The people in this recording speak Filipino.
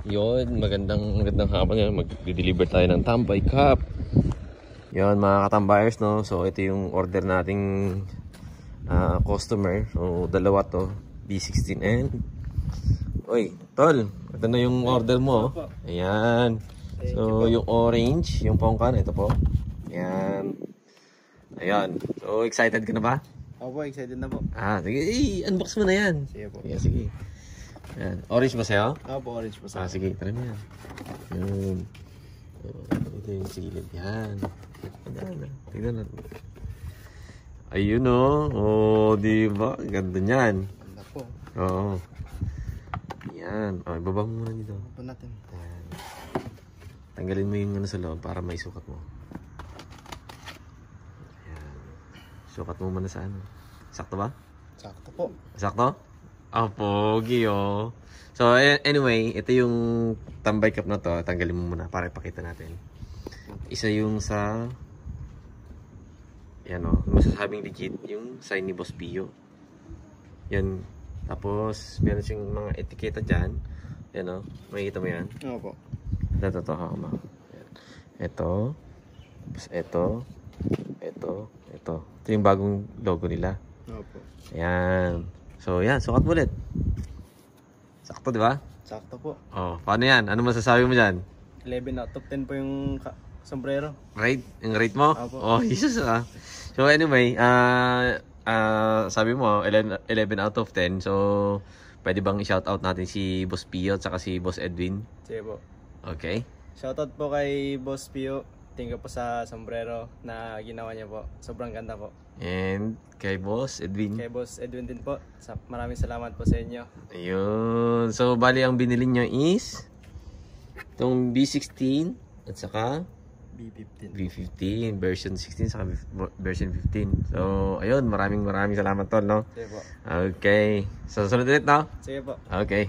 Yun, magandang hapon yan. Mag-deliver tayo ng Tambay Cup. Yun mga katambayers, no. So ito yung order nating customer. So dalawa to, B16 and Uy, tol, ito na yung order mo. Ayan. So yung orange, yung pongkan, ito po. Ayan. Ayan. So excited ka na ba? Opo, excited na po. Sige, unbox mo na yan. Sige po. Sige. Ayan. Orange ba sa'yo? Opo, orange po sa Sige, tara na yan. Yun. Ito yung silid. Yan. Tignan natin. Ayun o. Diba? Ganda niyan. Ganda po. Oo. Yan. Ibaba mo muna dito. Opo natin. Yan. Tanggalin mo yung sa loob para may sukat mo. Yan. Sukat mo muna sa ano. Sakto ba? Sakto po. Sakto? Pogi So anyway, ito yung Tambay Cup na to. Tanggalin mo muna para ipakita natin. Isa yung sa yan masasabing legit yung sign ni Boss Pio. Yan. Tapos meron siyang mga etiketa dyan. Yan makikita mo yan. Opo. Ito tapos ito yung bagong logo nila. Opo. Ayan. So yan, sukat mo ulit. Sakto, di ba? Sakto po. Paano yan? Ano masasabi mo dyan? 11 out of 10 po yung sombrero. Rate? Yung rate mo? Opo. Jesus So anyway, sabi mo, 11 out of 10. So, pwede bang i-shoutout natin si Boss Pio at saka si Boss Edwin? Sige po. Okay. Shoutout po kay Boss Pio. Thank you po sa sombrero na ginawa niya po. Sobrang ganda po. And kay Boss Edwin. Kay Boss Edwin din po. Maraming salamat po sa inyo. Ayun. So, bali ang binili nyo is itong B16 at saka B15 version 16 saka version 15. So, ayun, maraming salamat tol, no? Sige po. Okay. So, sunod ulit, no? Sige po. Okay.